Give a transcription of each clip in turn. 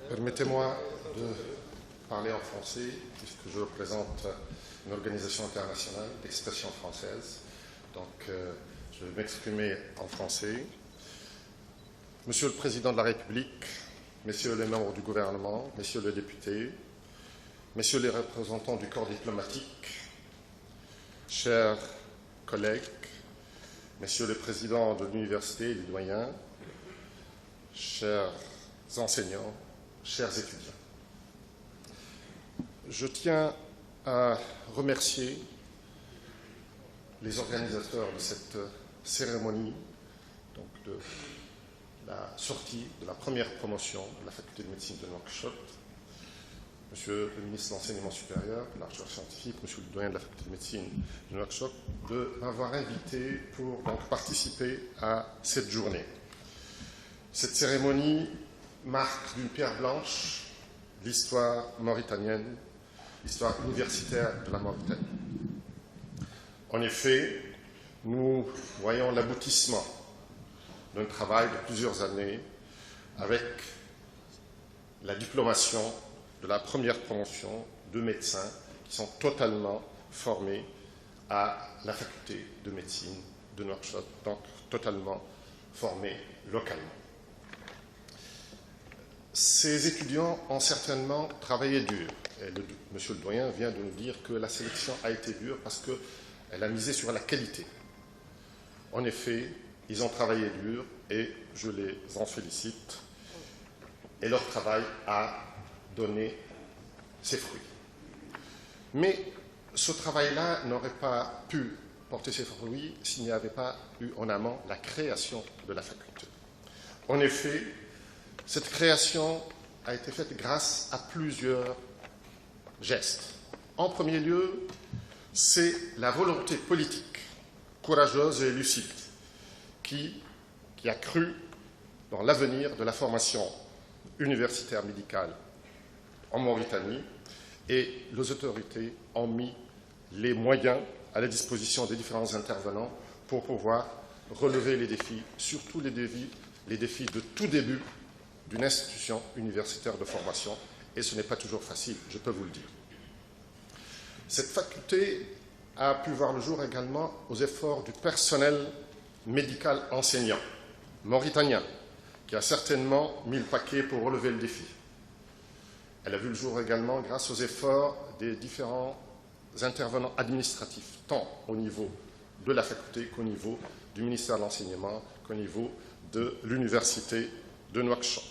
Permettez-moi de parler en français, puisque je représente une organisation internationale d'expression française. Donc, je vais m'exprimer en français. Monsieur le Président de la République, Messieurs les membres du gouvernement, Messieurs les députés, Messieurs les représentants du corps diplomatique, chers collègues, Messieurs les présidents de l'université et des doyens, chers enseignants, chers étudiants. Je tiens à remercier les organisateurs de cette cérémonie, donc de la sortie de la première promotion de la faculté de médecine de Nouakchott, Monsieur le ministre de l'Enseignement supérieur, de la recherche scientifique, Monsieur le doyen de la faculté de médecine de Nouakchott, de m'avoir invité pour donc participer à cette journée. Cette cérémonie marque d'une pierre blanche l'histoire mauritanienne, l'histoire universitaire de la Mauritanie. En effet, nous voyons l'aboutissement d'un travail de plusieurs années avec la diplomation de la première promotion de médecins qui sont totalement formés à la faculté de médecine de Nouakchott, donc totalement formés localement. Ces étudiants ont certainement travaillé dur. Et monsieur le doyen vient de nous dire que la sélection a été dure parce qu'elle a misé sur la qualité. En effet, ils ont travaillé dur et je les en félicite. Et leur travail a donné ses fruits. Mais ce travail-là n'aurait pas pu porter ses fruits s'il n'y avait pas eu en amont la création de la faculté. En effet, cette création a été faite grâce à plusieurs gestes. En premier lieu, c'est la volonté politique courageuse et lucide qui a cru dans l'avenir de la formation universitaire médicale en Mauritanie, et les autorités ont mis les moyens à la disposition des différents intervenants pour pouvoir relever les défis, surtout les défis de tout début d'une institution universitaire de formation, et ce n'est pas toujours facile, je peux vous le dire. Cette faculté a pu voir le jour également aux efforts du personnel médical enseignant mauritanien, qui a certainement mis le paquet pour relever le défi. Elle a vu le jour également grâce aux efforts des différents intervenants administratifs, tant au niveau de la faculté qu'au niveau du ministère de l'Enseignement, qu'au niveau de l'université de Nouakchott.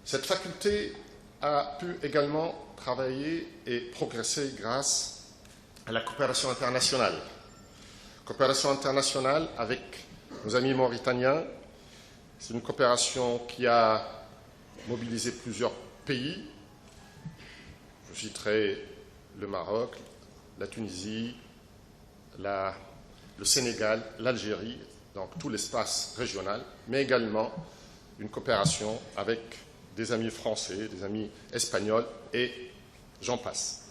Cette faculté a pu également travailler et progresser grâce à la coopération internationale. Coopération internationale avec nos amis mauritaniens. C'est une coopération qui a mobilisé plusieurs pays. Je citerai le Maroc, la Tunisie, le Sénégal, l'Algérie, donc tout l'espace régional, mais également une coopération avec des amis français, des amis espagnols, et j'en passe.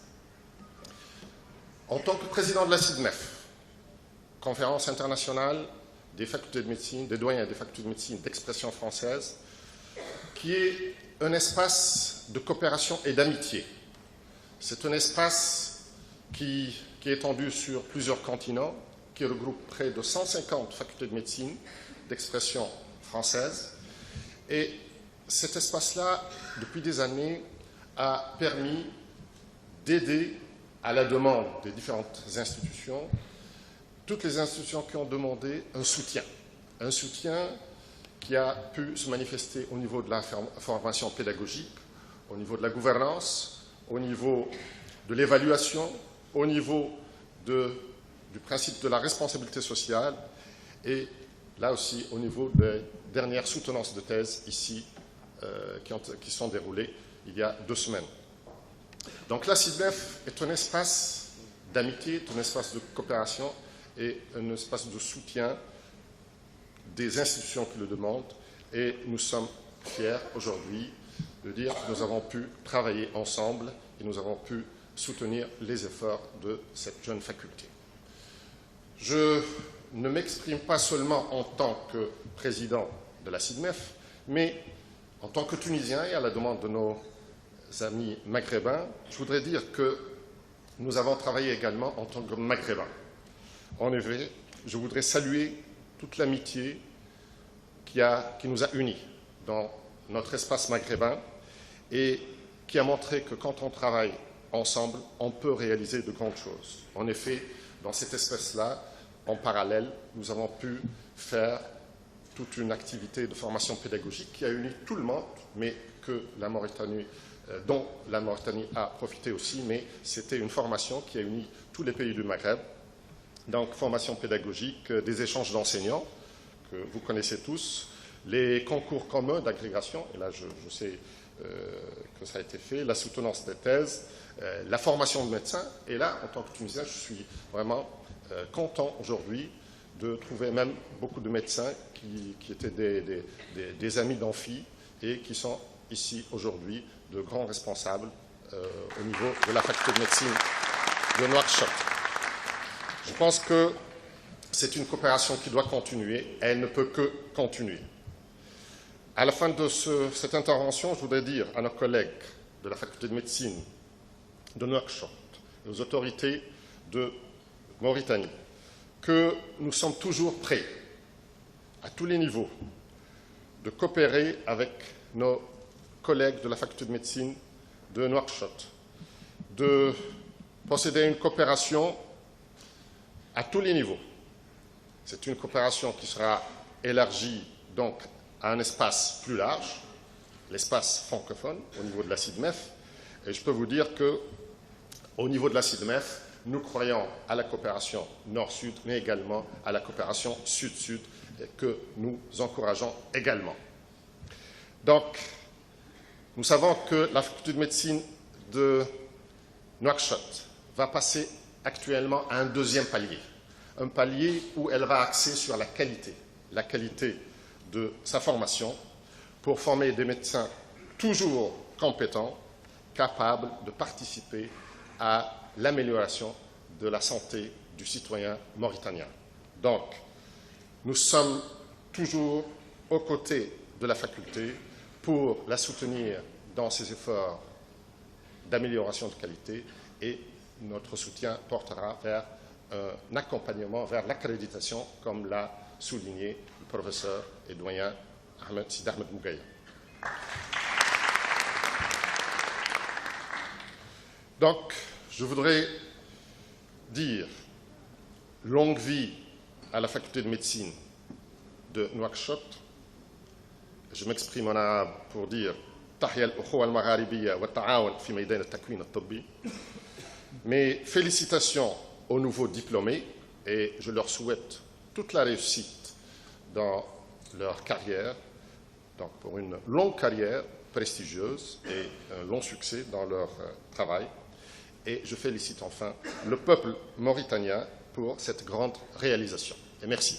En tant que président de la CIDMEF, conférence internationale des facultés de médecine, des doyens des facultés de médecine d'expression française, qui est un espace de coopération et d'amitié. C'est un espace qui est étendu sur plusieurs continents, qui regroupe près de 150 facultés de médecine d'expression française. Et cet espace-là, depuis des années, a permis d'aider à la demande des différentes institutions, toutes les institutions qui ont demandé un soutien qui a pu se manifester au niveau de la formation pédagogique, au niveau de la gouvernance, au niveau de l'évaluation, au niveau du principe de la responsabilité sociale et là aussi au niveau des dernières soutenances de thèse ici qui sont déroulées il y a 2 semaines. Donc la CIDMEF est un espace d'amitié, un espace de coopération et un espace de soutien des institutions qui le demandent, et nous sommes fiers aujourd'hui de dire que nous avons pu travailler ensemble et nous avons pu soutenir les efforts de cette jeune faculté. Je ne m'exprime pas seulement en tant que président de la CIDMEF, mais En tant que Tunisien et à la demande de nos amis maghrébins, je voudrais dire que nous avons travaillé également en tant que maghrébins. En effet, je voudrais saluer toute l'amitié qui nous a unis dans notre espace maghrébin et qui a montré que quand on travaille ensemble, on peut réaliser de grandes choses. En effet, dans cet espace-là, en parallèle, nous avons pu faire toute une activité de formation pédagogique qui a uni tout le monde, mais que la Mauritanie, dont la Mauritanie a profité aussi, mais c'était une formation qui a uni tous les pays du Maghreb. Donc, formation pédagogique, des échanges d'enseignants, que vous connaissez tous, les concours communs d'agrégation, et là je sais que ça a été fait, la soutenance des thèses, la formation de médecins, et là, en tant que Tunisien, je suis vraiment content aujourd'hui de trouver même beaucoup de médecins qui étaient des amis d'amphi et qui sont ici aujourd'hui de grands responsables au niveau de la faculté de médecine de Nouakchott. Je pense que c'est une coopération qui doit continuer, elle ne peut que continuer. À la fin de cette intervention, je voudrais dire à nos collègues de la faculté de médecine de Nouakchott et aux autorités de Mauritanie que nous sommes toujours prêts, à tous les niveaux, de coopérer avec nos collègues de la faculté de médecine de Nouakchott, de procéder à une coopération à tous les niveaux. C'est une coopération qui sera élargie donc à un espace plus large, l'espace francophone, au niveau de la CIDMEF. Et je peux vous dire qu'au niveau de la CIDMEF, nous croyons à la coopération nord-sud, mais également à la coopération sud-sud, que nous encourageons également. Donc, nous savons que la faculté de médecine de Nouakchott va passer actuellement à un deuxième palier. Un palier où elle va axer sur la qualité de sa formation pour former des médecins toujours compétents, capables de participer à l'amélioration de la santé du citoyen mauritanien. Donc, nous sommes toujours aux côtés de la faculté pour la soutenir dans ses efforts d'amélioration de qualité et notre soutien portera vers un accompagnement vers l'accréditation, comme l'a souligné le professeur et doyen Sidi Ahmed Mougaïa. Donc, je voudrais dire longue vie à la faculté de médecine de Nouakchott. Je m'exprime en arabe pour dire Tahya al-Ukhuwa al-Magharibiya wa ta'awun fi maydan al-takwin al-tibbi. Mes félicitations aux nouveaux diplômés et je leur souhaite toute la réussite dans leur carrière, donc pour une longue carrière prestigieuse et un long succès dans leur travail. Et je félicite enfin le peuple mauritanien pour cette grande réalisation. Et merci.